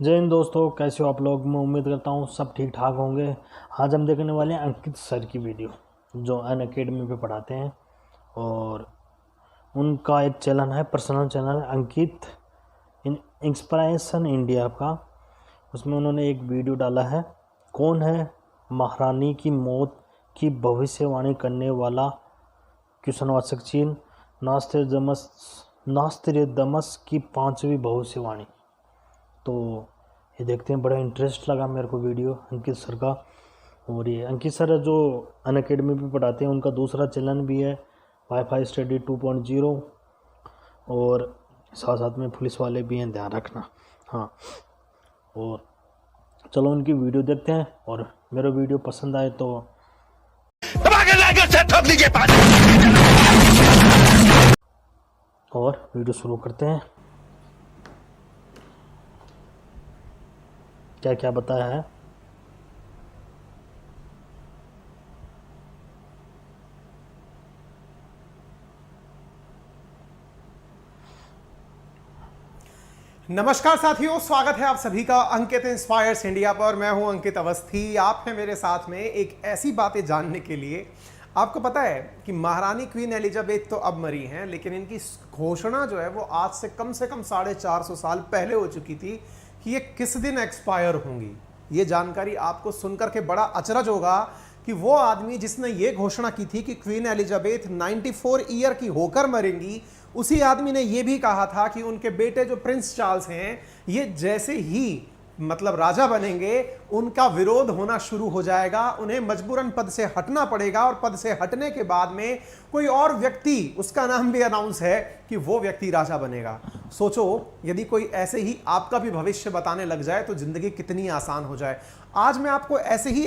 जय हिंद दोस्तों, कैसे हो आप लोग। मैं उम्मीद करता हूँ सब ठीक ठाक होंगे। आज हम देखने वाले हैं अंकित सर की वीडियो, जो अनअकैडमी पे पढ़ाते हैं। और उनका एक चैनल है, पर्सनल चैनल है अंकित इंस्पिरेशन इंडिया का। उसमें उन्होंने एक वीडियो डाला है, कौन है महारानी की मौत की भविष्यवाणी करने वाला, क्वेश्चनवाचक चिन्ह, नास्त्रेदमस की 5वीं भविष्यवाणी। तो ये देखते हैं, बड़ा इंटरेस्ट लगा मेरे को वीडियो अंकित सर का। और ये अंकित सर जो अनअकैडमी पे पढ़ाते हैं, उनका दूसरा चैनल भी है वाईफाई स्टडी 2.0, और साथ साथ में पुलिस वाले भी हैं, ध्यान रखना। हाँ, और चलो उनकी वीडियो देखते हैं, और मेरा वीडियो पसंद आए तो और वीडियो शुरू करते हैं। क्या क्या बताया है। नमस्कार साथियों, स्वागत है आप सभी का अंकित इंस्पायर्स इंडिया पर। मैं हूं अंकित अवस्थी। आप हैं मेरे साथ में एक ऐसी बातें जानने के लिए। आपको पता है कि महारानी क्वीन एलिजाबेथ तो अब मरी हैं, लेकिन इनकी घोषणा जो है वो आज से कम 450 साल पहले हो चुकी थी कि ये किस दिन एक्सपायर होंगी। ये जानकारी आपको सुनकर के बड़ा अचरज होगा कि वो आदमी जिसने ये घोषणा की थी कि क्वीन एलिजाबेथ 94 ईयर की होकर मरेंगी, उसी आदमी ने ये भी कहा था कि उनके बेटे जो प्रिंस चार्ल्स हैं, ये जैसे ही राजा बनेंगे, उनका विरोध होना शुरू हो जाएगा, उन्हें मजबूरन पद से हटना पड़ेगा, और पद से हटने के बाद में कोई और व्यक्ति, उसका नाम भी अनाउंस है कि वो व्यक्ति राजा बनेगा। सोचो, यदि कोई ऐसे ही आपका भी भविष्य बताने लग जाए तो जिंदगी कितनी आसान हो जाए। आज मैं आपको ऐसे ही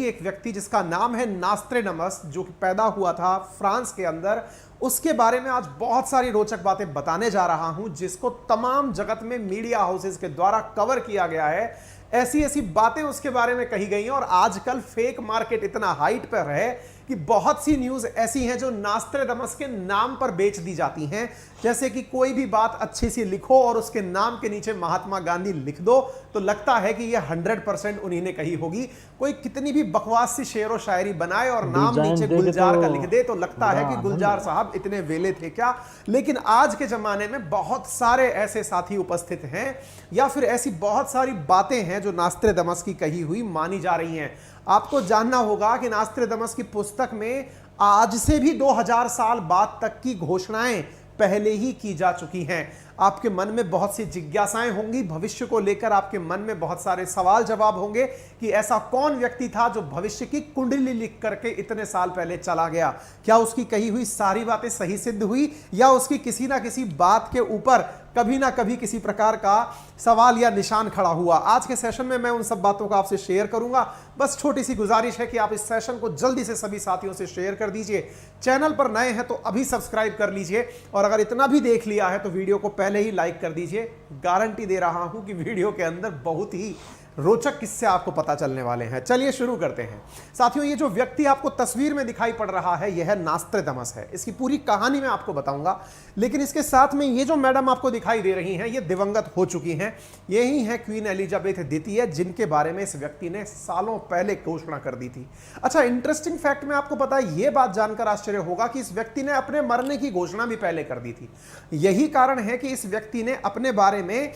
एक व्यक्ति जिसका नाम है नास्त्रेडमस, जो कि पैदा हुआ था फ्रांस के अंदर, उसके बारे में आज बहुत सारी रोचक बातें बताने जा रहा हूं, जिसको तमाम जगत में मीडिया हाउसेस के द्वारा कवर किया गया है। ऐसी ऐसी बातें उसके बारे में कही गई हैं, और आजकल फेक मार्केट इतना हाइट पर है कि बहुत सी न्यूज ऐसी हैं जो नास्त्रेदमस के नाम पर बेच दी जाती हैं। जैसे कि कोई भी बात अच्छी सी लिखो और उसके नाम के नीचे महात्मा गांधी लिख दो, तो लगता है कि यह 100% उन्हीं ने कही होगी। कोई कितनी भी बकवास सी शेर व शायरी बनाए और नाम नीचे गुलजार का लिख दे, तो लगता है कि गुलजार साहब इतने वेले थे क्या। लेकिन आज के जमाने में बहुत सारे ऐसे साथी उपस्थित हैं, या फिर ऐसी बहुत सारी बातें हैं जो नास्त्रेदमस की कही हुई मानी जा रही हैं। आपको जानना होगा कि नास्त्रेदमस की पुस्तक में आज से भी 2000 साल बाद तक की घोषणाएं पहले ही की जा चुकी हैं। आपके मन में बहुत सी जिज्ञासाएं होंगी भविष्य को लेकर, आपके मन में बहुत सारे सवाल जवाब होंगे कि ऐसा कौन व्यक्ति था जो भविष्य की कुंडली लिख करके इतने साल पहले चला गया। क्या उसकी कही हुई सारी बातें सही सिद्ध हुई, या उसकी किसी ना किसी बात के ऊपर कभी ना कभी किसी प्रकार का सवाल या निशान खड़ा हुआ। आज के सेशन में मैं उन सब बातों को आपसे शेयर करूंगा। बस छोटी सी गुजारिश है कि आप इस सेशन को जल्दी से सभी साथियों से शेयर कर दीजिए। चैनल पर नए हैं तो अभी सब्सक्राइब कर लीजिए, और अगर इतना भी देख लिया है तो वीडियो को पहले ही लाइक कर दीजिए। गारंटी दे रहा हूं कि वीडियो के अंदर बहुत ही रोचक किस्से आपको पता चलने वाले हैं। चलिए शुरू करते हैं साथियों। ये जो व्यक्ति आपको तस्वीर में दिखाई पड़ रहा है, यह नास्त्रेदमस है। इसकी पूरी कहानी मैं आपको बताऊंगा, लेकिन इसके साथ में ये जो मैडम आपको दिखाई दे रही हैं, ये दिवंगत हो चुकी हैं। यही है क्वीन एलिजाबेथ द्वितीय, जिनके बारे में इस व्यक्ति ने सालों पहले घोषणा कर दी थी। अच्छा, इंटरेस्टिंग फैक्ट में आपको पता है, यह बात जानकर आश्चर्य होगा कि इस व्यक्ति ने अपने मरने की घोषणा भी पहले कर दी थी। यही कारण है कि इस व्यक्ति ने अपने बारे में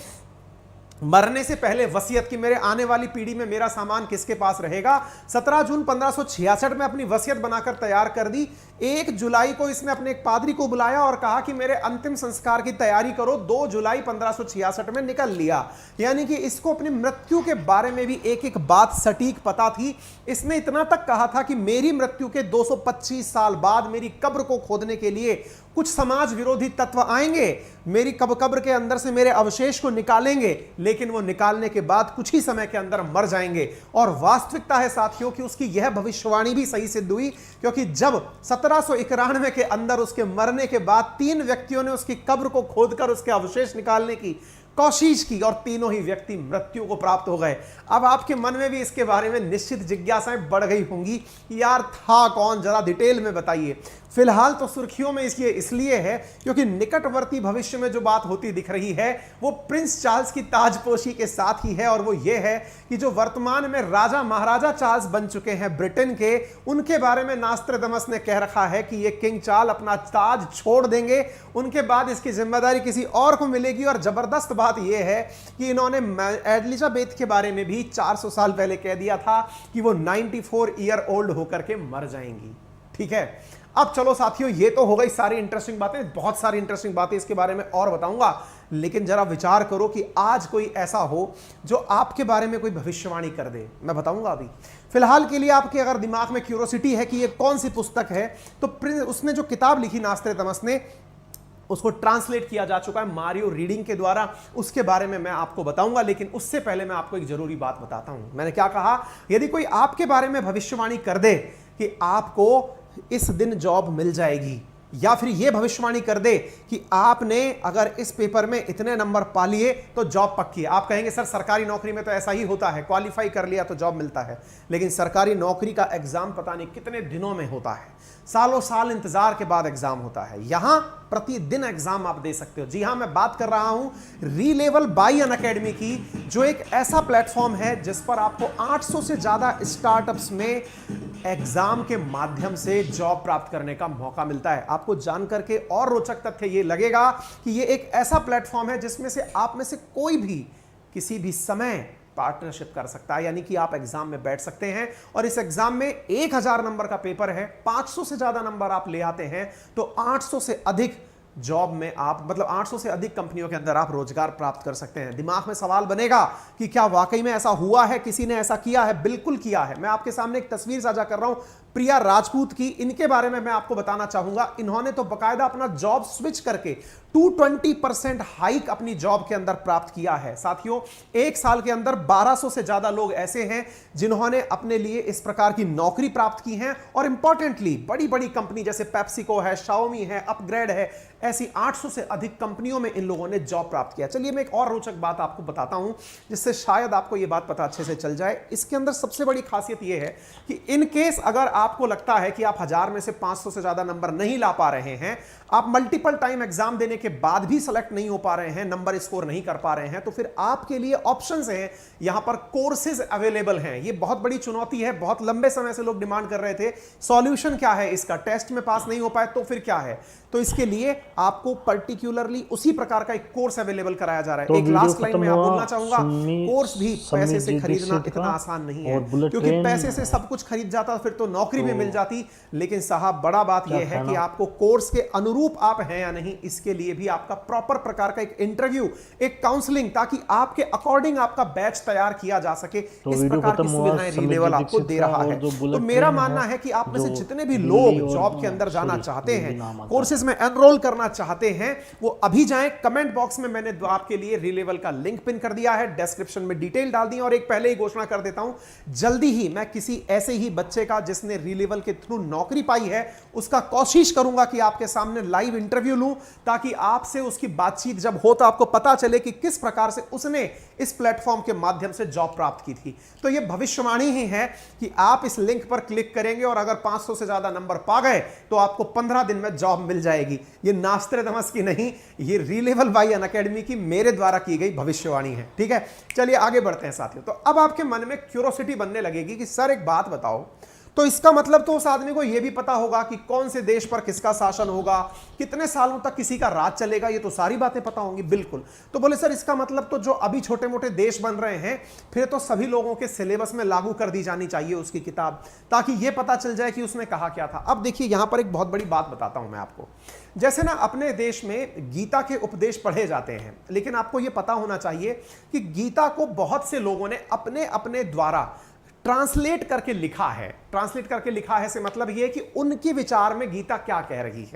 मरने से पहले वसीयत की, मेरे आने वाली पीढ़ी में मेरा सामान किसके पास रहेगा, 17 जून 1566 में अपनी वसीयत बनाकर तैयार कर दी। 1 जुलाई को इसने अपने एक पादरी को बुलाया और कहा कि मेरे अंतिम संस्कार की तैयारी करो। 2 जुलाई 1566 में निकल लिया। यानी कि इसको अपनी मृत्यु के बारे में भी एक एक बात सटीक पता थी। इसने इतना तक कहा था कि मेरी मृत्यु के 225 साल बाद मेरी कब्र को खोदने के लिए कुछ समाज विरोधी तत्व आएंगे, मेरी कब्र के अंदर से मेरे अवशेष को निकालेंगे, लेकिन वो निकालने के बाद कुछ ही समय के अंदर मर जाएंगे। और वास्तविकता है साथियों कि उसकी यह भविष्यवाणी भी सही सिद्ध हुई, क्योंकि जब 1791 के अंदर उसके मरने के बाद 3 व्यक्तियों ने उसकी कब्र को खोदकर उसके अवशेष निकालने की कोशिश की, और तीनों ही व्यक्ति मृत्यु को प्राप्त हो गए। अब आपके मन में भी इसके बारे में निश्चित जिज्ञासाएं बढ़ गई होंगी कि यार था कौन, जरा डिटेल में बताइए। फिलहाल तो सुर्खियों में इसलिए है क्योंकि निकटवर्ती भविष्य में जो बात होती दिख रही है वो प्रिंस चार्ल्स की ताजपोशी के साथ ही है, और वो ये है कि जो वर्तमान में राजा महाराजा चार्ल्स बन चुके हैं ब्रिटेन के, उनके बारे में नास्ट्राडामस ने कह रखा है कि ये किंग चार्ल्स अपना ताज छोड़ देंगे, उनके बाद इसकी जिम्मेदारी किसी और को मिलेगी। और जबरदस्त बात यह है कि इन्होंने एलिजाबेथ के बारे में भी 400 साल पहले कह दिया था कि वो 94 ईयर ओल्ड होकर के मर जाएंगी। ठीक है, अब चलो साथियों, ये तो हो गई सारी इंटरेस्टिंग बातें, बहुत सारी इंटरेस्टिंग बातें इसके बारे में और बताऊंगा, लेकिन जरा विचार करो कि आज कोई ऐसा हो जो आपके बारे में कोई भविष्यवाणी कर दे। मैं बताऊंगा अभी। फिलहाल के लिए आपके अगर दिमाग में क्यूरोसिटी है कि ये कौन सी पुस्तक है, तो उसने जो किताब लिखी नास्ट्राडामस ने, उसको ट्रांसलेट किया जा चुका है मारियो रीडिंग के द्वारा, उसके बारे में मैं आपको बताऊंगा। लेकिन उससे पहले मैं आपको एक जरूरी बात बताता हूं। मैंने क्या कहा, यदि कोई आपके बारे में भविष्यवाणी कर दे कि आपको इस दिन जॉब मिल जाएगी, या फिर यह भविष्यवाणी कर दे कि आपने अगर इस पेपर में इतने नंबर पा लिए तो जॉब पक्की है। आप कहेंगे सर सरकारी नौकरी में तो ऐसा ही होता है, क्वालिफाई कर लिया तो जॉब मिलता है, लेकिन सरकारी नौकरी का एग्जाम पता नहीं कितने दिनों में होता है, सालों साल इंतजार के बाद एग्जाम होता है। यहां प्रतिदिन एग्जाम आप दे सकते हो। जी हां, मैं बात कर रहा हूं रीलेवल बाय अनअकैडमी की, जो एक ऐसा प्लेटफॉर्म है जिस पर आपको 800 से ज्यादा स्टार्टअप्स में एग्जाम के माध्यम से जॉब प्राप्त करने का मौका मिलता है। आपको जानकर के और रोचक तथ्य ये लगेगा कि ये एक ऐसा प्लेटफॉर्म है जिसमें से आप में से कोई भी किसी भी समय पार्टनरशिप कर सकता है, यानी कि आप एग्जाम में बैठ सकते हैं और इस एग्जाम में 1000 नंबर का पेपर है, 500 से ज्यादा नंबर आप ले आते हैं तो 800 से अधिक जॉब में आप, मतलब 800 से अधिक कंपनियों के अंदर आप रोजगार प्राप्त कर सकते हैं। दिमाग में सवाल बनेगा कि क्या वाकई में ऐसा हुआ है, किसी ने ऐसा किया है? बिल्कुल किया है। मैं आपके सामने एक तस्वीर साझा कर रहा हूं प्रिया राजपूत की। इनके बारे में मैं आपको बताना चाहूंगा, इन्होंने तो बकायदा अपना जॉब स्विच करके 220% हाइक अपनी जॉब के अंदर प्राप्त किया है। साथियों, एक साल के अंदर 1200 से ज्यादा लोग ऐसे हैं जिन्होंने अपने लिए इस प्रकार की नौकरी प्राप्त की है, और इंपॉर्टेंटली बड़ी बड़ी कंपनी जैसे पेप्सिको है, शाओमी है, अपग्रेड है, ऐसी 800 से अधिक कंपनियों में इन लोगों ने जॉब प्राप्त किया। चलिए मैं एक और रोचक बात आपको बताता हूं जिससे शायद आपको यह बात पता अच्छे से चल जाए। इसके अंदर सबसे बड़ी खासियत यह है कि इन केस अगर आपको लगता है कि आप 1000 में से 500 से ज्यादा नंबर नहीं ला पा रहे हैं, आप मल्टीपल टाइम एग्जाम देने के बाद भी सेलेक्ट नहीं हो पा रहे हैं, नंबर स्कोर नहीं कर पा रहे हैं, तो फिर आपके लिए ऑप्शंस हैं, यहां पर कोर्सेज अवेलेबल हैं। ये बहुत बड़ी चुनौती है, बहुत लंबे समय से लोग डिमांड कर रहे थे। सॉल्यूशन क्या है इसका? टेस्ट में पास नहीं हो पाए तो फिर क्या है? तो इसके लिए आपको पर्टिकुलरली उसी प्रकार का एक कोर्स अवेलेबल कराया जा रहा है। तो एक लास्ट लाइन में आप बोलना चाहूंगा, कोर्स भी पैसे से खरीदना इतना आसान नहीं है, क्योंकि पैसे से सब कुछ खरीद जाता फिर तो नौकरी भी मिल जाती। लेकिन साहब, बड़ा बात यह है कि आपको कोर्स के अनुरूप आप हैं या नहीं, इसके लिए भी आपका प्रॉपर प्रकार का एक इंटरव्यू, एक काउंसलिंग, ताकि आपके अकॉर्डिंग आपका बैच तैयार किया जा सके। इस प्रकार की सुविधाएं रीलेवल आपको दे रहा है। तो मेरा मानना है कि आप में से जितने भी लोग जॉब के अंदर जाना चाहते हैं, कोर्सेज में एनरोल करना चाहते हैं, वो अभी जाएं। कमेंट बॉक्स में मैंने आपके लिए रीलेवल का लिंक पिन कर दिया है, डिस्क्रिप्शन में डिटेल डाल दी, और एक पहले ही घोषणा कर देता हूं, जल्दी ही मैं किसी ऐसे ही बच्चे का जिसने रीलेवल के थ्रू नौकरी पाई है उसका कोशिश करूंगा कि आपके सामने लाइव इंटरव्यू लूं, ताकि आपसे उसकी बातचीत जब हो तो आपको पता चले कि किस प्रकार से उसने इस प्लेटफॉर्म के माध्यम से जॉब प्राप्त की थी। तो यह भविष्यवाणी ही है कि आप इस लिंक पर क्लिक करेंगे और अगर 500 से ज्यादा नंबर पा गए तो आपको 15 दिन में जॉब मिल जाएगी। ये नास्ट्राडामस की नहीं, ये रीलेवल बाय अनअकैडमी की मेरे द्वारा की गई भविष्यवाणी है। ठीक है, चलिए आगे बढ़ते हैं साथियों। तो अब आपके मन में क्यूरोसिटी बनने लगेगी कि सर एक बात बताओ, तो इसका मतलब तो उस आदमी को यह भी पता होगा कि कौन से देश पर किसका शासन होगा, कितने सालों तक किसी का राज चलेगा, ये तो सारी बातें पता होंगी। बिल्कुल। तो बोले सर इसका मतलब तो जो अभी छोटे मोटे देश बन रहे हैं, फिर तो सभी लोगों के सिलेबस में लागू कर दी जानी चाहिए उसकी किताब, ताकि यह पता चल जाए कि उसने कहा क्या था। अब देखिए यहां पर एक बहुत बड़ी बात बताता हूं मैं आपको। जैसे ना अपने देश में गीता के उपदेश पढ़े जाते हैं, लेकिन आपको यह पता होना चाहिए कि गीता को बहुत से लोगों ने अपने अपने द्वारा ट्रांसलेट करके लिखा है। ट्रांसलेट करके लिखा है से मतलब यह है कि उनके विचार में गीता क्या कह रही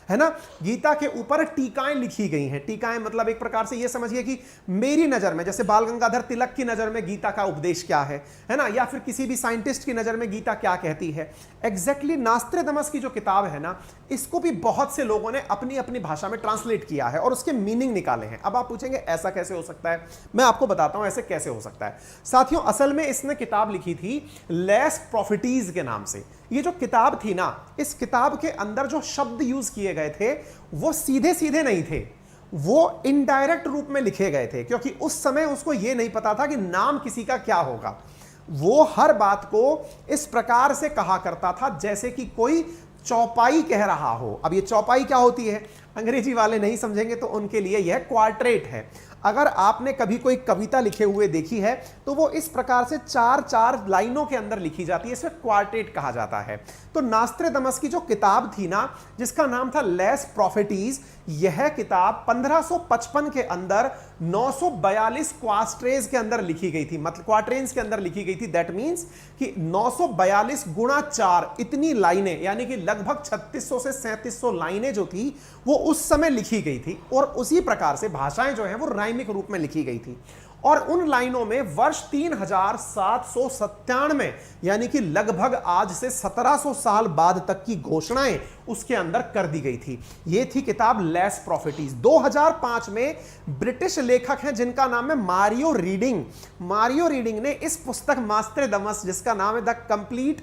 है ना। गीता के ऊपर टीकाएं लिखी गई हैं। टीकाएं मतलब एक प्रकार से यह समझिए कि मेरी नजर में, जैसे बाल गंगाधर तिलक की नजर में गीता का उपदेश क्या है ना, या फिर किसी भी साइंटिस्ट की नजर में गीता क्या कहती है। एग्जैक्टली नास्ट्राडामस की जो किताब है ना, इसको भी बहुत से लोगों ने अपनी अपनी भाषा में ट्रांसलेट किया है और उसके मीनिंग निकाले हैं। अब आप पूछेंगे ऐसा कैसे हो सकता है, मैं आपको बताता हूं ऐसे कैसे हो सकता है। साथियों, असल में इसने किताब लिखी थी लेस प्रॉफिटीज के नाम से। ये जो किताब थी ना, इस किताब के अंदर जो शब्द यूज किए गए थे वो सीधे सीधे नहीं थे, वो इनडायरेक्ट रूप में लिखे गए थे, क्योंकि उस समय उसको यह नहीं पता था कि नाम किसी का क्या होगा। वो हर बात को इस प्रकार से कहा करता था जैसे कि कोई चौपाई कह रहा हो। अब ये चौपाई क्या होती है, अंग्रेजी वाले नहीं समझेंगे तो उनके लिए यह क्वार्ट्रेट है। अगर आपने कभी कोई कविता लिखे हुए देखी है तो वो इस प्रकार से चार चार लाइनों के अंदर लिखी जाती है, इसे क्वार्टेट कहा जाता है। तो नास्त्रेदमस की जो किताब थी ना, जिसका नाम था लेस प्रॉफिटीज, यह किताब 1555 के अंदर 942 क्वास्ट्रेज के अंदर लिखी गई थी, मतलब क्वार्ट्रेन्स के अंदर लिखी गई थी। दैट मींस कि 942 गुणा 4 इतनी लाइनें, यानी कि लगभग 3600 से 3700 लाइनें जो थी वो उस समय लिखी गई थी, और उसी प्रकार से भाषाएं जो हैं वो राइमिक रूप में लिखी गई थी। और उन लाइनों में वर्ष 3797 यानी कि लगभग आज से 1700 साल बाद तक की घोषणाएं उसके अंदर कर दी गई थी। यह थी किताब लेस प्रॉफिटीज। 2005 में ब्रिटिश लेखक हैं जिनका नाम है मारियो रीडिंग। मारियो रीडिंग ने इस पुस्तक नास्त्रेदमस, जिसका नाम है the complete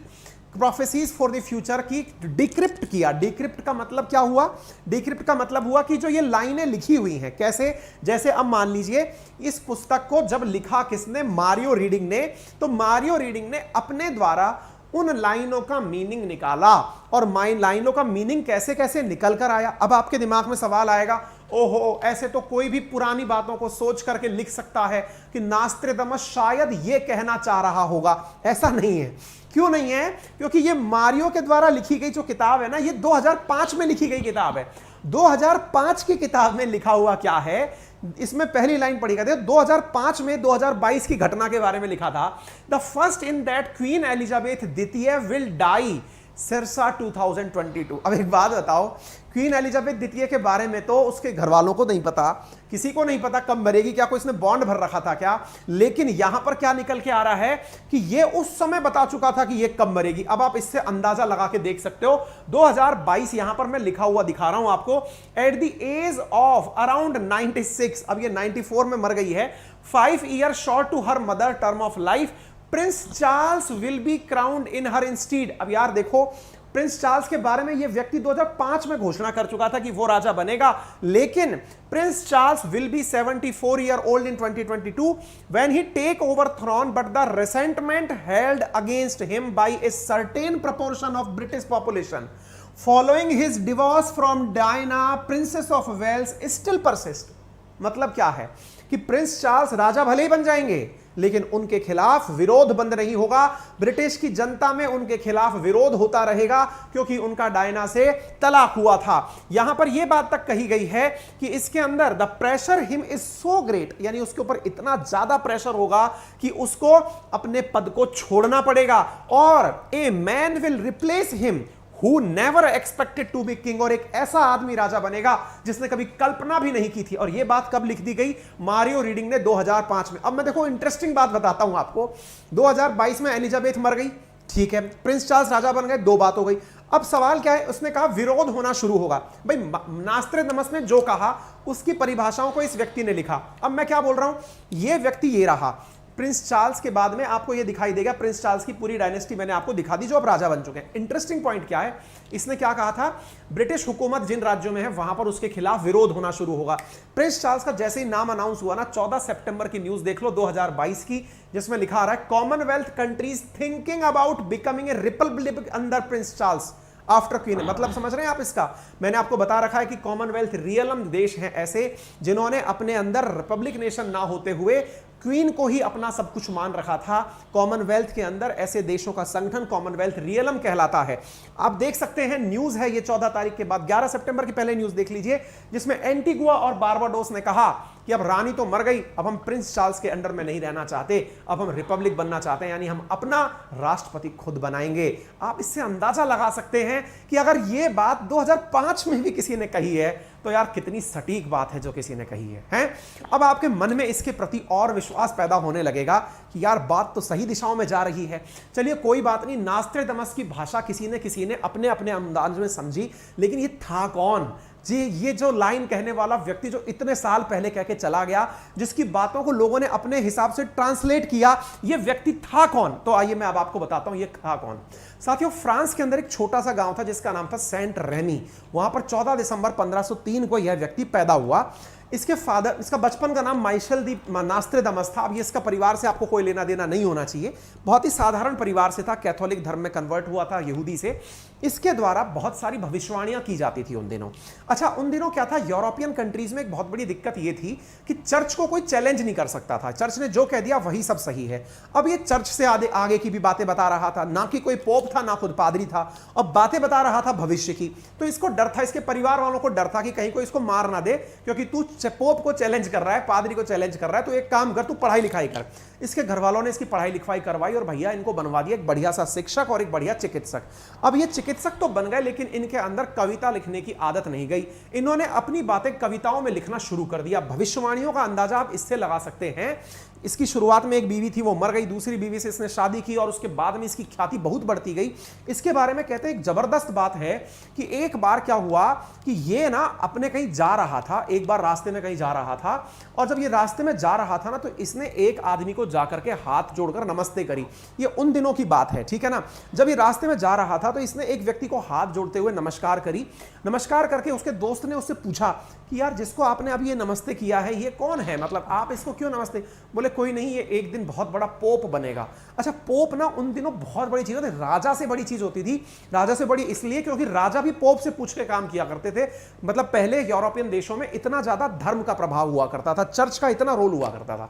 prophecies for the future, की डिक्रिप्ट किया। डिक्रिप्ट का मतलब क्या हुआ? डिक्रिप्ट का मतलब हुआ कि जो ये लाइनें लिखी हुई हैं, कैसे, जैसे अब मान लीजिए इस पुस्तक को जब लिखा किसने? मारियो रीडिंग ने। तो मारियो रीडिंग ने अपने द्वारा उन लाइनों का मीनिंग निकाला, और लाइनों का मीनिंग कैसे कैसे निकल कर आया। अब आपके दिमाग में सवाल आएगा, ओहो, ऐसे तो कोई भी पुरानी बातों को सोच करके लिख सकता है कि नास्त्रेदमस शायद ये कहना चाह रहा होगा। ऐसा नहीं है। क्यों नहीं है? क्योंकि ये मारियो के द्वारा लिखी गई जो किताब है ना, ये 2005 में लिखी गई किताब है। 2005 की किताब में लिखा हुआ क्या है, इसमें पहली लाइन पढ़िएगा। देखो 2005 में 2022 की घटना के बारे में लिखा था। The first in that queen Elizabeth द्वितीय विल डाई सिरसा 2022। अब एक बात बताओ, क्वीन एलिजाबेथ द्वितीय के बारे में तो उसके घर वालों को नहीं पता, किसी को नहीं पता कब मरेगी, क्या कोई इसने बॉन्ड भर रखा था क्या? लेकिन यहां पर क्या निकल के आ रहा है कि ये उस समय बता चुका था कि ये कब मरेगी। अब आप इससे अंदाजा लगा के देख सकते हो। 2022 यहां पर मैं लिखा हुआ दिखा रहा हूं आपको, at the age of around 96, अब ये 94 में मर गई है। 5 year short to her mother term of life, Prince Charles will be crowned in her instead. अब यार देखो, प्रिंस चार्ल्स के बारे में यह व्यक्ति 2005 में घोषणा कर चुका था कि वो राजा बनेगा, लेकिन prince Charles will be 74 year old in 2022 when he take over throne, but the resentment held against him by a certain proportion of British population following his divorce from Diana princess of Wales still persist. मतलब क्या है कि Prince Charles राजा भले ही बन जाएंगे, लेकिन उनके खिलाफ विरोध बंद नहीं होगा। ब्रिटिश की जनता में उनके खिलाफ विरोध होता रहेगा, क्योंकि उनका डायना से तलाक हुआ था। यहां पर यह बात तक कही गई है कि इसके अंदर the pressure him is so great, यानी उसके ऊपर इतना ज्यादा प्रेशर होगा कि उसको अपने पद को छोड़ना पड़ेगा, और a man will replace him who never expected to be king, और एक ऐसा आदमी राजा बनेगा जिसने कभी कल्पना भी नहीं की थी। और यह बात कब लिख दी गई? मारियो रीडिंग ने 2005 में। अब मैं देखो इंटरेस्टिंग बात बताता हूं आपको। 2022 में एलिजाबेथ मर गई, ठीक है, प्रिंस चार्ल्स राजा बन गए, 2 बात हो गई। अब सवाल क्या है? उसने कहा विरोध होना शुरू होगा। भाई नास्त्रेदमस ने जो कहा उसकी परिभाषाओं को इस व्यक्ति ने लिखा। अब मैं क्या बोल रहा हूं, यह व्यक्ति ये रहा। प्रिंस चार्ल्स के बाद में आपको यह दिखाई देगा, प्रिंस चार्ल्स की पूरी डायनेस्टी मैंने आपको दिखा दी जो अब राजा बन चुके हैं। इंटरेस्टिंग पॉइंट क्या है, इसने क्या कहा था? ब्रिटिश हुकूमत जिन राज्यों में है वहां पर उसके खिलाफ विरोध होना शुरू होगा। प्रिंस चार्ल्स का जैसे ही नाम अनाउंस हुआ ना, 14 सितंबर की न्यूज देख लो 2022 की, जिसमें लिखा आ रहा है Commonwealth countries thinking about becoming a Republic under Prince Charles after queen. मतलब समझ रहे हैं आप इसका? मैंने आपको बता रखा है कि कॉमनवेल्थ रियलम देश हैं ऐसे जिन्होंने अपने अंदर रिपब्लिक नेशन ना होते हुए क्वीन को ही अपना सब कुछ मान रखा था। कॉमनवेल्थ के अंदर ऐसे देशों का संगठन कॉमनवेल्थ रियलम कहलाता है। आप देख सकते हैं, न्यूज है ये 14 तारीख के बाद, 11 सितंबर की पहले न्यूज देख लीजिए, जिसमें एंटीगुआ और बारबाडोस ने कहा कि अब रानी तो मर गई, अब हम प्रिंस चार्ल्स के अंडर में नहीं रहना चाहते, अब हम रिपब्लिक बनना चाहते हैं, यानी हम अपना राष्ट्रपति खुद बनाएंगे। आप इससे अंदाजा लगा सकते हैं कि अगर यह बात 2005 में भी किसी ने कही है तो यार कितनी सटीक बात है जो किसी ने कही है, हैं? अब आपके मन में इसके प्रति और विश्वास पैदा होने लगेगा कि यार बात तो सही दिशाओं में जा रही है। चलिए कोई बात नहीं, नास्त्रेदमस की भाषा किसी ने अपने अपने अंदाज में समझी, लेकिन ये था कौन? जी ये जो लाइन कहने वाला व्यक्ति जो इतने साल पहले कह के चला गया, जिसकी बातों को लोगों ने अपने हिसाब से ट्रांसलेट किया, ये व्यक्ति था कौन? तो आइए मैं अब आपको बताता हूं ये था कौन। साथियों, फ्रांस के अंदर एक छोटा सा गांव था जिसका नाम था सेंट रेमी। वहां पर 14 दिसंबर 1503 को यह व्यक्ति पैदा हुआ। इसके फादर, इसका बचपन का नाम माइशल दी नास्त्रेदामस था। अब ये इसका परिवार से आपको कोई लेना देना नहीं होना चाहिए, बहुत ही साधारण परिवार से था, कैथोलिक धर्म में कन्वर्ट हुआ था यहूदी से। इसके द्वारा बहुत सारी भविष्यवाणियां की जाती थी उन दिनों। अच्छा, उन दिनों क्या था, यूरोपियन कंट्रीज में एक बहुत बड़ी दिक्कत ये थी कि चर्च को कोई चैलेंज नहीं कर सकता था। चर्च ने जो कह दिया वही सब सही है। अब ये चर्च से आगे की भी बातें बता रहा था, ना कि कोई पोप था ना खुद पादरी था, अब बातें बता रहा था भविष्य की। तो इसको डर था, इसके परिवार वालों को डर था कि कहीं कोई इसको मार ना दे, क्योंकि तू पोप को चैलेंज कर रहा है, पादरी को चैलेंज कर रहा है, तो एक काम कर, तू पढ़ाई लिखाई कर। इसके घर वालों ने इसकी पढ़ाई लिखाई करवाई और भैया इनको बनवा दिया एक बढ़िया सा शिक्षक और एक बढ़िया चिकित्सक। अब ये चिकित्सक तो बन गए, लेकिन इनके अंदर कविता लिखने की आदत नहीं गई। इन्होंने अपनी बातें कविताओं में लिखना शुरू कर दिया। भविष्यवाणियों का अंदाजा आप इससे लगा सकते हैं। इसकी शुरुआत में एक बीवी थी, वो मर गई, दूसरी बीवी से इसने शादी की और उसके बाद में इसकी ख्याति बहुत बढ़ती गई। इसके बारे में कहते हैं एक जबरदस्त बात है कि एक बार क्या हुआ कि ये ना अपने कहीं जा रहा था, एक बार रास्ते में कहीं जा रहा था, और जब ये रास्ते में जा रहा था ना, तो इसने एक आदमी को जाकर के हाथ जोड़कर नमस्ते करी। ये उन दिनों की बात है, ठीक है ना। जब ये रास्ते में जा रहा था तो इसने एक व्यक्ति को हाथ जोड़ते हुए नमस्कार करी। नमस्कार करके उसके दोस्त ने उससे पूछा कि यार जिसको आपने अभी ये नमस्ते किया है ये कौन है, मतलब आप इसको क्यों नमस्ते? बोले कोई नहीं, ये एक दिन बहुत बड़ा पोप बनेगा। अच्छा, पोप ना उन दिनों बहुत बड़ी चीज होती, राजा से बड़ी चीज होती थी। राजा से बड़ी इसलिए क्योंकि राजा भी पोप से पूछ के काम किया करते थे। मतलब पहले यूरोपियन देशों में इतना ज्यादा धर्म का प्रभाव हुआ करता था, चर्च का इतना रोल हुआ करता था।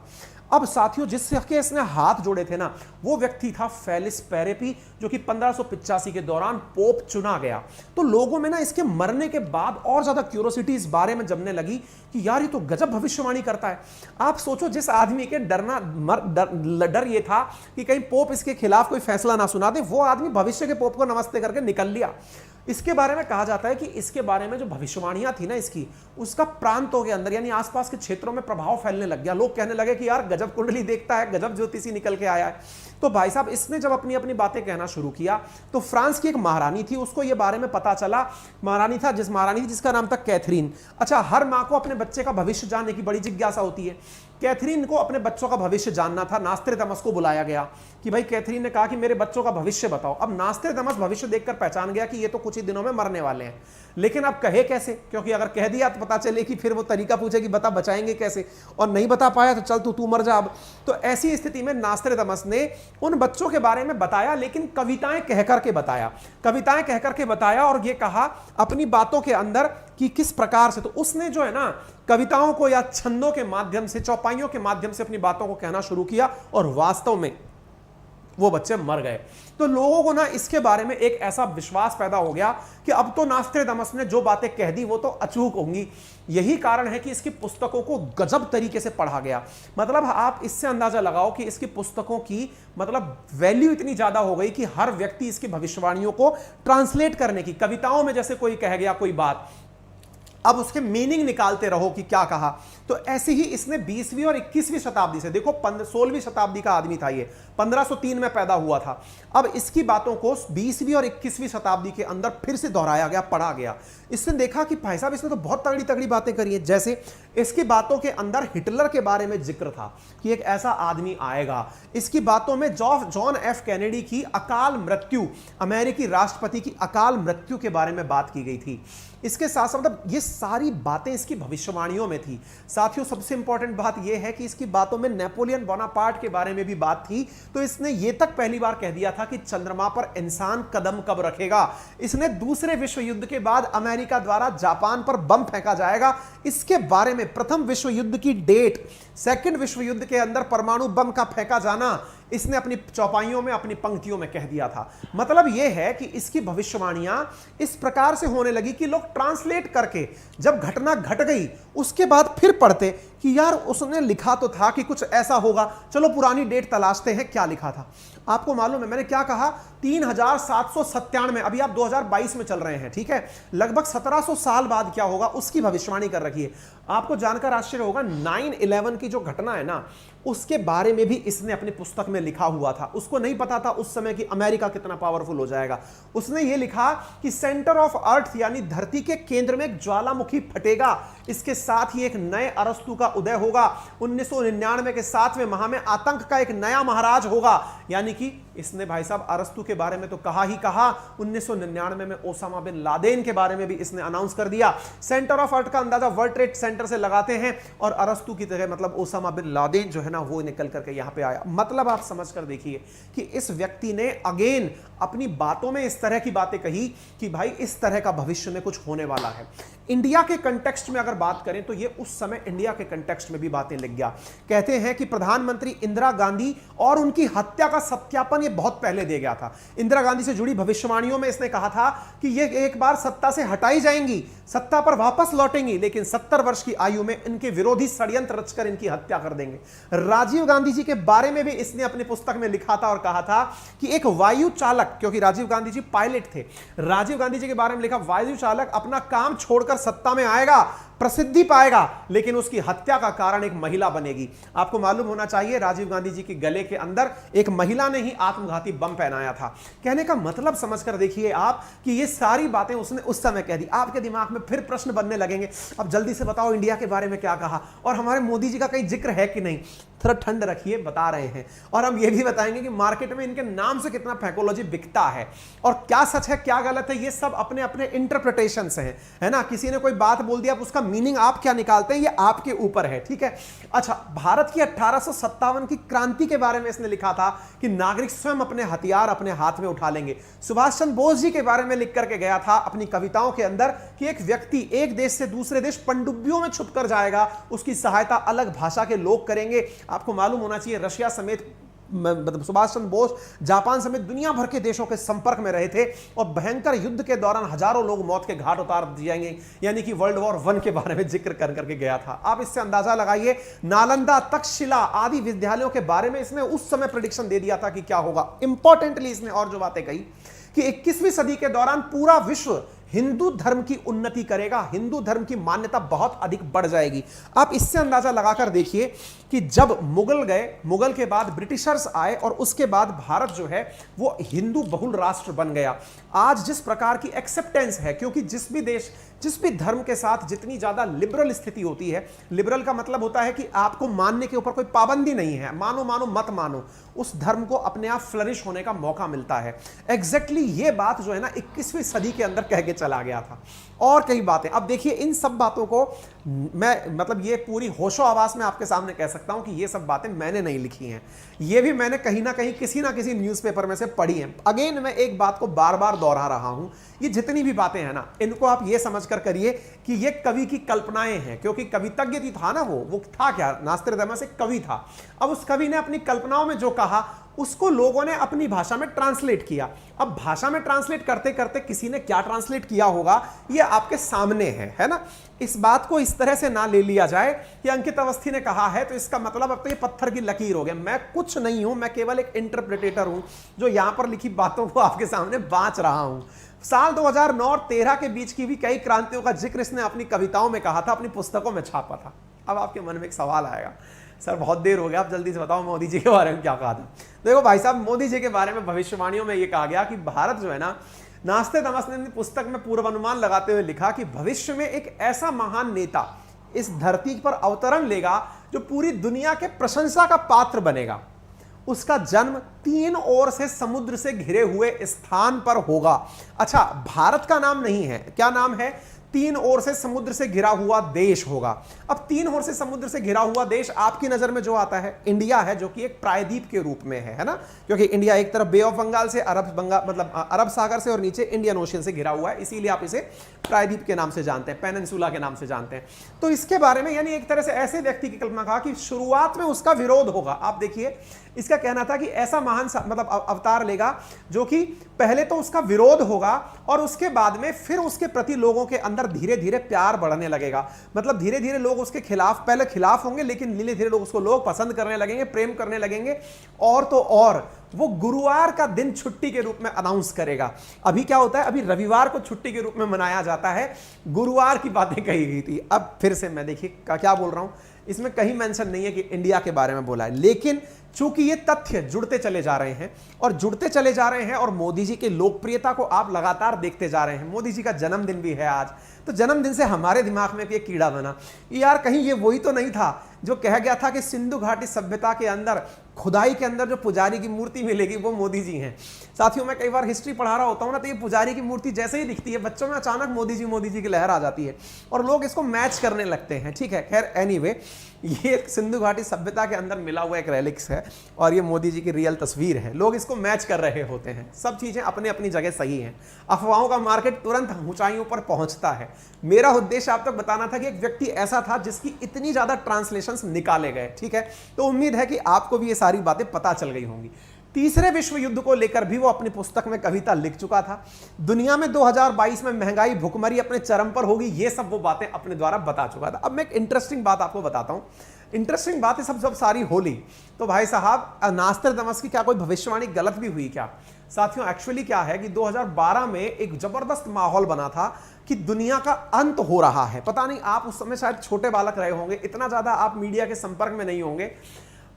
अब साथियों, जिसके इसने हाथ जोड़े थे ना, वो व्यक्ति था फेलिस पेरेपी, जो कि 1585 के दौरान पोप चुना गया। तो लोगों में ना इसके मरने के बाद और ज्यादा क्यूरियोसिटी इस बारे में जमने लगी कि यार ये तो गजब भविष्यवाणी करता है। आप सोचो, जिस आदमी के डर ये था कि कहीं पोप इसके खिलाफ कोई फैसला ना सुना दे, वो आदमी भविष्य के पोप को नमस्ते करके निकल लिया। इसके बारे में कहा जाता है कि इसके बारे में जो भविष्यवाणियां थी ना इसकी, उसका प्रांतों के अंदर यानी आसपास के क्षेत्रों में प्रभाव फैलने लग गया। लोग कहने लगे कि यार गजब कुंडली देखता है, गजब ज्योतिषी निकल के आया है। तो भाई साहब, इसने जब अपनी अपनी बातें कहना शुरू किया तो फ्रांस की एक महारानी थी, उसको ये बारे में पता चला। महारानी थी जिसका नाम था कैथरीन। अच्छा, हर माँ को अपने बच्चे का भविष्य जानने की बड़ी जिज्ञासा होती है। कैथरीन को अपने बच्चों का भविष्य जानना था। नास्त्रेदामस को बुलाया गया कि भाई, कैथरीन ने कहा कि मेरे बच्चों का भविष्य बताओ। अब नास्त्रेदामस भविष्य देखकर पहचान गया कि ये तो कुछ ही दिनों में मरने वाले हैं, लेकिन अब कहे कैसे, क्योंकि अगर कह दिया तो पता चले कि फिर वो तरीका पूछेगी बता बचाएंगे कैसे, और नहीं बता पाया तो चल तू मर जा अब। तो ऐसी स्थिति में नास्त्रेदामस ने उन बच्चों के बारे में बताया, लेकिन कविताएं कह करके बताया, और ये कहा अपनी बातों के अंदर कि किस प्रकार से। तो उसने जो है ना कविताओं को या छंदों के माध्यम से, चौपाइयों के माध्यम से अपनी बातों को कहना शुरू किया, और वास्तव में वो बच्चे मर गए। तो लोगों को ना इसके बारे में एक ऐसा विश्वास पैदा हो गया कि अब तो नास्त्रेदामस ने जो बातें कह दी वो तो अचूक होंगी। यही कारण है कि इसकी पुस्तकों को गजब तरीके से पढ़ा गया। मतलब आप इससे अंदाजा लगाओ कि इसकी पुस्तकों की मतलब वैल्यू इतनी ज्यादा हो गई कि हर व्यक्ति इसकी भविष्यवाणियों को ट्रांसलेट करने की, कविताओं में जैसे कोई कह गया कोई बात, अब उसके मीनिंग निकालते रहो कि क्या कहा। तो ऐसे ही इसने 20वीं और 21वीं शताब्दी से, देखो 16वीं शताब्दी का आदमी था ये, 1503 में पैदा हुआ था। अब इसकी बातों को 20वीं और 21वीं शताब्दी के अंदर फिर से दोहराया गया, पढ़ा गया। इसने देखा कि भाई साहब इसने तो बहुत तगड़ी तगड़ी बातें करी है। जैसे इसकी बातों के अंदर हिटलर के बारे में जिक्र था कि एक ऐसा आदमी आएगा। इसकी बातों में जॉन एफ कैनेडी की अकाल मृत्यु, अमेरिकी राष्ट्रपति की अकाल मृत्यु के बारे में बात की गई थी। इसके साथ साथ मतलब ये सारी बातें इसकी भविष्यवाणियों में थी। साथियों, सबसे इंपॉर्टेंट बात यह है कि इसकी बातों में नेपोलियन बोनापार्ट के बारे में भी बात थी। तो इसने ये तक पहली बार कह दिया था कि चंद्रमा पर इंसान कदम कब रखेगा। इसने दूसरे विश्व युद्ध के बाद अमेरिका द्वारा जापान पर बम फेंका जाएगा, इसके बारे में, प्रथम विश्व युद्ध की डेट, सेकंड विश्व युद्ध के अंदर परमाणु बम का फेंका जाना, इसने अपनी चौपाइयों में, अपनी पंक्तियों में कह दिया था। मतलब यह है कि इसकी भविष्यवाणियां इस प्रकार से होने लगी कि लोग ट्रांसलेट करके जब घटना घट गई उसके बाद फिर पढ़ते कि यार उसने लिखा तो था कि कुछ ऐसा होगा, चलो पुरानी डेट तलाशते हैं क्या लिखा था। आपको मालूम है मैंने क्या कहा, 3797, अभी आप 2022 में चल रहे हैं, ठीक है, लगभग 1700 साल बाद क्या होगा उसकी भविष्यवाणी कर रखी है। आपको जानकर आश्चर्य होगा, 9/11 की जो घटना है ना, उसके बारे में भी इसने अपनी पुस्तक में लिखा हुआ था। उसको नहीं पता था उस समय कि अमेरिका कितना पावरफुल हो जाएगा। उसने ये लिखा कि सेंटर ऑफ अर्थ यानी धरती के केंद्र में एक ज्वालामुखी फटेगा, इसके साथ ही एक नए अरस्तु का उदय होगा। 1999 के 7वें माह में आतंक का एक नया महाराज होगा। यानी कि इसने भाई साहब अरस्तु के बारे में तो कहा ही कहा, 1999 में ओसामा बिन लादेन के बारे में भी इसने अनाउंस कर दिया। सेंटर ऑफ अर्थ का अंदाजा वर्ल्ड ट्रेड सेंटर से लगाते हैं और अरस्तु की तरह मतलब ओसामा बिन लादेन जो है ना वो निकल करके यहां पे आया। मतलब आप समझ कर देखिए कि इस व्यक्ति ने अगेन अपनी बातों में इस तरह की बातें कही कि भाई इस तरह का भविष्य में कुछ होने वाला है। इंडिया के कंटेक्स्ट में अगर बात करें तो ये उस समय इंडिया के कंटेक्स्ट में भी बातें लिख गया। कहते हैं कि प्रधानमंत्री इंदिरा गांधी और उनकी हत्या का सत्यापन ये बहुत पहले दे गया था। इंदिरा गांधी से जुड़ी भविष्यवाणियों में इसने कहा था कि ये एक बार सत्ता से हटाई जाएंगी, सत्ता पर वापस लौटेंगी, लेकिन 70 वर्ष की आयु में इनके विरोधी षड्यंत्र रचकर इनकी हत्या कर देंगे। राजीव गांधी जी के बारे में भी इसने अपनी पुस्तक में लिखा था और कहा था कि एक वायु चालक, क्योंकि राजीव गांधी जी पायलट थे, राजीव गांधी जी के बारे में लिखा वायु चालक अपना काम छोड़कर सत्ता में आएगा, प्रसिद्धि पाएगा, लेकिन उसकी हत्या का कारण एक महिला बनेगी। आपको मालूम होना चाहिए राजीव गांधी जी के गले के अंदर एक महिला ने ही आत्मघाती बम पहनाया था। कहने का मतलब समझकर देखिए आप कि ये सारी बातें उसने उस समय कह दी। आपके दिमाग में फिर प्रश्न बनने लगेंगे, अब जल्दी से बताओ इंडिया के बारे में क्या कहा और हमारे मोदी जी का कहीं जिक्र है कि नहीं। थोड़ा ठंड रखिए, बता रहे हैं। और हम ये भी बताएंगे कि मार्केट में इनके नाम से कितना फैकोलॉजी बिकता है और क्या सच है क्या गलत है, ये सब अपने अपने इंटरप्रिटेशन हैं, है ना। किसी ने कोई बात बोल दिया, उसका मीनिंग आप क्या निकालते हैं ये आपके ऊपर है, ठीक है। अच्छा, भारत की 1857 की क्रांति के बारे में इसने लिखा था कि नागरिक स्वयं अपने हथियार अपने हाथ में उठा लेंगे। सुभाष चंद्र बोस जी के बारे में लिख करके गया था अपनी कविताओं के अंदर कि एक व्यक्ति एक देश से दूसरे देश पनडुब्बियों में छुपकर जाएगा, उसकी सहायता अलग भाषा के लोग करेंगे। आपको मालूम होना चाहिए रशिया समेत मतलब सुभाष चंद्र बोस जापान समेत दुनिया भर के देशों के संपर्क में रहे थे और भयंकर युद्ध के दौरान हजारों लोग मौत के घाट उतार दिए जाएंगे, यानी कि वर्ल्ड वॉर 1 के बारे में जिक्र कर करके गया था। आप इससे अंदाजा लगाइए, नालंदा तक्षशिला आदि विद्यालयों के बारे में इसने उस समय प्रेडिक्शन दे दिया था कि क्या होगा। इंपॉर्टेंटली इसने और जो बातें कही कि 21वीं सदी के दौरान पूरा विश्व हिंदू धर्म की उन्नति करेगा, हिंदू धर्म की मान्यता बहुत अधिक बढ़ जाएगी। आप इससे अंदाजा लगाकर देखिए कि जब मुगल गए, मुगल के बाद ब्रिटिशर्स आए और उसके बाद भारत जो है वो हिंदू बहुल राष्ट्र बन गया। आज जिस प्रकार की एक्सेप्टेंस है, क्योंकि जिस भी देश जिस भी धर्म के साथ जितनी ज्यादा लिबरल स्थिति होती है, लिबरल का मतलब होता है कि आपको मानने के ऊपर कोई पाबंदी नहीं है, मानो मानो मत मानो, उस धर्म को अपने आप फ्लरिश होने का मौका मिलता है। एग्जैक्टली ये बात जो है ना 21वीं सदी के अंदर कह के चला गया था। और कई बातें, अब देखिए इन सब बातों को मैं मतलब ये पूरी होशो आवाज में आपके सामने कह सकता हूं कि ये सब बातें मैंने नहीं लिखी हैं, ये भी मैंने कहीं ना कहीं किसी ना किसी न्यूज़पेपर में से पढ़ी हैं। अगेन मैं एक बात को बार बार दोहरा रहा हूं, ये जितनी भी बातें हैं ना इनको आप ये समझकर करिए कि ये कवि की कल्पनाएं हैं, क्योंकि कवितज्ञ था ना, वो था क्या, नास्तिरदमस एक कवि था। अब उस कवि ने अपनी कल्पनाओं में जो कहा उसको लोगों ने अपनी भाषा में ट्रांसलेट किया। अब भाषा में ट्रांसलेट करते करते किसी ने क्या ट्रांसलेट किया होगा ये आपके सामने है ना। इस बात को इस तरह से ना ले लिया जाए कि अंकित अवस्थी ने कहा है तो इसका मतलब अब तो ये पत्थर की लकीर हो गया। मैं कुछ नहीं हूं, मैं केवल एक इंटरप्रिटेटर हूं जो यहां पर लिखी बातों को आपके सामने बांच रहा हूं। साल 2009 और 13 के बीच की भी कई क्रांतियों का जिक्र इसने अपनी कविताओं में कहा था, अपनी पुस्तकों में छापा था। अब आपके मन में एक सवाल आएगा, सर बहुत देर हो गया, आप जल्दी से बताओ मोदी जी के बारे में क्या कहा था। देखो भाई साहब, मोदी जी के बारे में भविष्यवाणियों में यह कहा गया कि भारत जो है ना, नास्ते तमस ने पुस्तक में पूर्वानुमान लगाते हुए लिखा कि भविष्य में एक ऐसा महान नेता इस धरती पर अवतरण लेगा जो पूरी दुनिया के प्रशंसा का पात्र बनेगा। उसका जन्म 3 ओर से समुद्र से घिरे हुए स्थान पर होगा। अच्छा, भारत का नाम नहीं है, क्या नाम है? 3 ओर से समुद्र से घिरा हुआ देश होगा। अब 3 ओर से समुद्र से घिरा हुआ देश आपकी नजर में जो आता है इंडिया है, जो कि एक प्रायद्वीप के रूप में है ना, क्योंकि इंडिया एक तरफ बे ऑफ बंगाल से अरब सागर से और नीचे इंडियन ओशियन से घिरा हुआ है, इसीलिए आप इसे प्रायद्वीप के नाम से जानते हैं, पेनिनसुला के नाम से जानते हैं। तो इसके बारे में यानी एक तरह से ऐसे व्यक्ति की कल्पना कहा कि शुरुआत में उसका विरोध होगा। आप देखिए, इसका कहना था कि ऐसा महान मतलब अवतार लेगा जो कि पहले तो उसका विरोध होगा और उसके बाद में फिर उसके प्रति लोगों के अंदर धीरे धीरे प्यार बढ़ने लगेगा। मतलब धीरे धीरे लोग उसके खिलाफ, पहले खिलाफ होंगे लेकिन धीरे धीरे लोग उसको पसंद करने लगेंगे, प्रेम करने लगेंगे। और तो और वो गुरुवार का दिन छुट्टी के रूप में अनाउंस करेगा। अभी क्या होता है, अभी रविवार को छुट्टी के रूप में मनाया जाता है, गुरुवार की बातें कही गई थी। अब फिर से मैं देखिए क्या बोल रहा हूं, इसमें कहीं मेंशन नहीं है कि इंडिया के बारे में बोला है, लेकिन चूंकि ये तथ्य जुड़ते चले जा रहे हैं और जुड़ते चले जा रहे हैं और मोदी जी की लोकप्रियता को आप लगातार देखते जा रहे हैं। मोदी जी का जन्मदिन भी है आज, तो जन्मदिन से हमारे दिमाग में भी एक कीड़ा बना, यार कहीं ये वही तो नहीं था जो कहा गया था कि सिंधु घाटी सभ्यता के अंदर खुदाई के अंदर जो पुजारी की मूर्ति मिलेगी वो मोदी जी हैं। साथियों, मैं कई बार हिस्ट्री पढ़ा रहा होता हूं ना, तो ये पुजारी की मूर्ति जैसे ही दिखती है बच्चों में अचानक मोदी जी की लहर आ जाती है और लोग इसको मैच करने लगते हैं। ठीक है, खैर एनीवे, ये सिंधु घाटी सभ्यता के अंदर मिला हुआ एक रेलिक्स है और ये मोदी जी की रियल तस्वीर है। लोग इसको मैच कर रहे होते हैं। सब चीजें अपने अपनी जगह सही हैं। अफवाहों का मार्केट तुरंत ऊंचाइयों पर पहुंचता है। मेरा उद्देश्य आप तक बताना था कि एक व्यक्ति ऐसा था जिसकी इतनी ज्यादा ट्रांसलेशंस निकाले गए। ठीक है, तो उम्मीद है कि आपको भी ये सारी बातें पता चल गई होंगी। तीसरे विश्व युद्ध को लेकर भी वो अपनी पुस्तक में कविता लिख चुका था। दुनिया में 2022 में महंगाई भुखमरी अपने चरम पर होगी, ये सब वो बातें अपने द्वारा बता चुका था। अब मैं एक इंटरेस्टिंग बात आपको बताता हूं। इंटरेस्टिंग बात है सब सारी होली, तो भाई साहब नास्ट्राडामस की क्या कोई भविष्यवाणी गलत भी हुई क्या? साथियों, एक्चुअली क्या है कि 2012 में एक जबरदस्त माहौल बना था कि दुनिया का अंत हो रहा है। पता नहीं, आप उस समय शायद छोटे बालक रहे होंगे, इतना ज्यादा आप मीडिया के संपर्क में नहीं होंगे।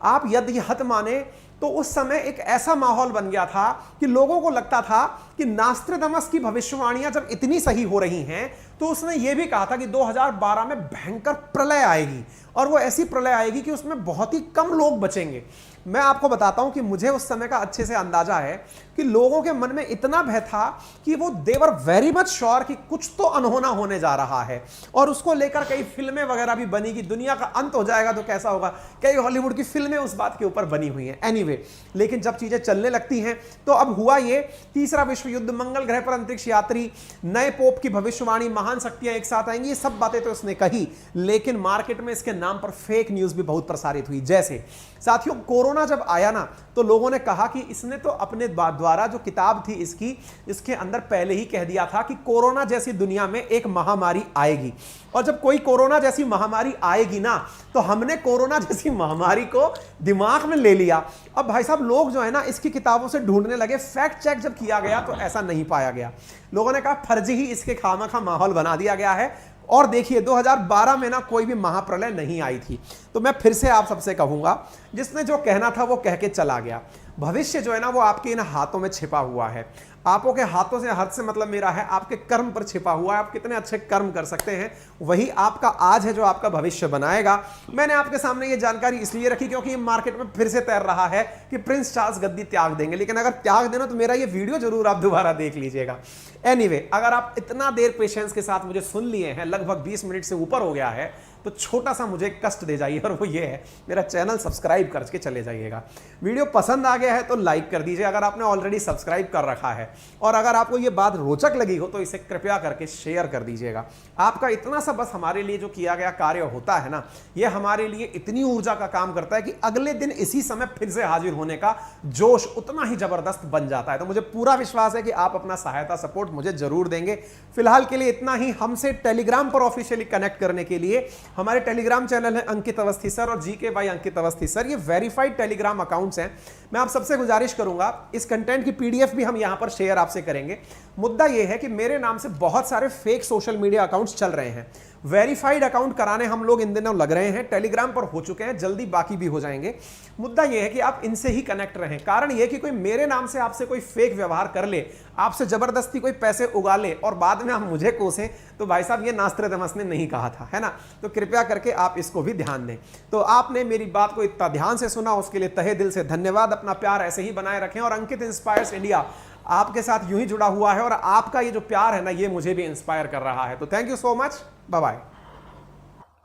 आप यदि हद माने तो उस समय एक ऐसा माहौल बन गया था कि लोगों को लगता था कि नास्ट्राडामस की भविष्यवाणियां जब इतनी सही हो रही हैं तो उसने यह भी कहा था कि 2012 में भयंकर प्रलय आएगी और वो ऐसी प्रलय आएगी कि उसमें बहुत ही कम लोग बचेंगे। मैं आपको बताता हूं कि मुझे उस समय का अच्छे से अंदाजा है कि लोगों के मन में इतना भय था कि वो देवर वेरी मच श्योर कि कुछ तो अनहोना होने जा रहा है और उसको लेकर कई फिल्में वगैरह भी बनी कि दुनिया का अंत हो जाएगा तो कैसा होगा। कई हॉलीवुड की फिल्में उस बात के ऊपर बनी हुई हैं। एनीवे, लेकिन जब चीजें चलने लगती हैं तो अब हुआ ये, तीसरा विश्व युद्ध, मंगल ग्रह पर अंतरिक्ष यात्री, नए पोप की भविष्यवाणी, महान शक्तियां एक साथ आएंगी, ये सब बातें तो उसने कही, लेकिन मार्केट में इसके नाम पर फेक न्यूज भी बहुत प्रसारित हुई। जैसे साथियों, कोरोना जब आया ना तो लोगों ने कहा कि इसने तो अपने द्वारा जो किताब थी इसके अंदर पहले ही कह दिया था कि कोरोना जैसी दुनिया में एक महामारी आएगी और जब कोई कोरोना जैसी महामारी आएगी ना तो हमने कोरोना जैसी महामारी को दिमाग में ले लिया। अब भाई साहब, लोग जो है ना इसकी किताबों से ढूंढने लगे। फैक्ट चेक जब किया गया तो ऐसा नहीं पाया गया। लोगों ने कहा फर्जी ही इसके खामखा माहौल बना दिया गया है। और देखिए 2012 में ना कोई भी महाप्रलय नहीं आई थी। तो मैं फिर से आप सबसे कहूंगा, जिसने जो कहना था वो कह के चला गया। भविष्य जो है ना वो आपके इन हाथों में छिपा हुआ है। आपों के हाथों से, हाथ से मतलब मेरा है आपके कर्म पर छिपा हुआ है। आप कितने अच्छे कर्म कर सकते हैं, वही आपका आज है जो आपका भविष्य बनाएगा। मैंने आपके सामने ये जानकारी इसलिए रखी क्योंकि ये मार्केट में फिर से तैर रहा है कि प्रिंस चार्ल्स गद्दी त्याग देंगे, लेकिन अगर त्याग देना तो मेरा ये वीडियो जरूर आप दोबारा देख लीजिएगा। एनीवे, अगर आप इतना देर पेशेंस के साथ मुझे सुन लिए हैं, लगभग 20 मिनट से ऊपर हो गया है, तो छोटा सा मुझे कष्ट दे जाइए और वो ये है, मेरा चैनल सब्सक्राइब करके चले जाइएगा। वीडियो पसंद आ गया है तो लाइक कर दीजिए अगर आपने ऑलरेडी सब्सक्राइब कर रखा है, और अगर आपको ये बात रोचक लगी हो तो इसे कृपया करके शेयर कर दीजिएगा। आपका इतना सा बस हमारे लिए जो किया गया कार्य होता है ना, ये हमारे लिए इतनी ऊर्जा का काम करता है कि अगले दिन इसी समय फिर से हाजिर होने का जोश उतना ही जबरदस्त बन जाता है। तो मुझे पूरा विश्वास है कि आप अपना सहायता सपोर्ट मुझे जरूर देंगे। फिलहाल के लिए इतना ही। हमसे टेलीग्राम पर ऑफिशियली कनेक्ट करने के लिए हमारे टेलीग्राम चैनल है अंकित अवस्थी सर और GK by Ankit Awasthi sir, ये वेरीफाइड टेलीग्राम अकाउंट्स हैं। मैं आप सबसे गुजारिश करूंगा, इस कंटेंट की पीडीएफ भी हम यहां पर शेयर आपसे करेंगे। मुद्दा यह है कि मेरे नाम से बहुत सारे फेक सोशल मीडिया अकाउंट्स चल रहे हैं। वेरीफाइड अकाउंट कराने हम लोग इन दिनों लग रहे हैं, टेलीग्राम पर हो चुके हैं, जल्दी बाकी भी हो जाएंगे। मुद्दा यह है कि आप इनसे ही कनेक्ट रहें। कारण यह कि कोई मेरे नाम से आपसे कोई फेक व्यवहार कर ले, आपसे जबरदस्ती कोई पैसे उगा ले और बाद में आप मुझे कोसें, तो भाई साहब ये नास्ट्राडामस ने नहीं कहा था, है ना। तो कृपया करके आप इसको भी ध्यान दें। तो आपने मेरी बात को इतना ध्यान से सुना, उसके लिए तहे दिल से धन्यवाद। अपना प्यार ऐसे ही बनाए रखें और अंकित इंस्पायर्स इंडिया आपके साथ यूं ही जुड़ा हुआ है और आपका ये जो प्यार है ना, ये मुझे भी इंस्पायर कर रहा है। तो thank you so much, bye bye.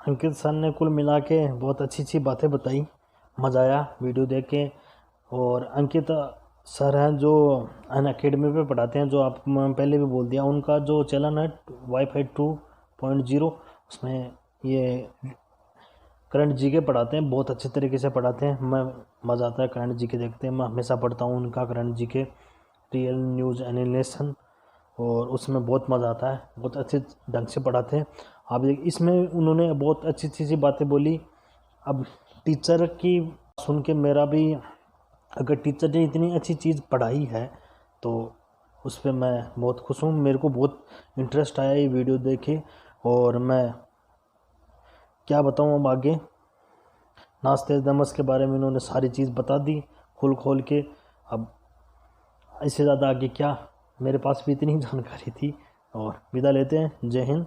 Ankit sir ने कुल मिला के बहुत अच्छी बातें बताई, मज़ा आया वीडियो देख के। और अंकित सर हैं जो अनअकैडमी पे पढ़ाते हैं, जो आप पहले भी बोल दिया, उनका जो चैनल है वाईफाई 2.0, उसमें ये करंट जीके पढ़ाते हैं, बहुत अच्छे तरीके से पढ़ाते हैं। मैं मज़ा आता है करंट जीके देखते हैं, मैं हमेशा पढ़ता हूँ उनका current GK, real news analysis, और उसमें बहुत मज़ा आता है, बहुत अच्छे ढंग से पढ़ाते हैं। आप इसमें उन्होंने बहुत अच्छी सी बातें बोली। अब टीचर की सुन के मेरा भी, अगर टीचर ने इतनी अच्छी चीज़ पढ़ाई है तो उस पर मैं बहुत खुश हूँ। मेरे को बहुत इंटरेस्ट आया ये वीडियो देखे, और मैं क्या बताऊँ अब आगे। नास्तादमस के बारे में इन्होंने सारी चीज़ बता दी खोल खोल के। अब इससे ज़्यादा आगे क्या, मेरे पास भी इतनी जानकारी थी और विदा लेते हैं। जय हिंद।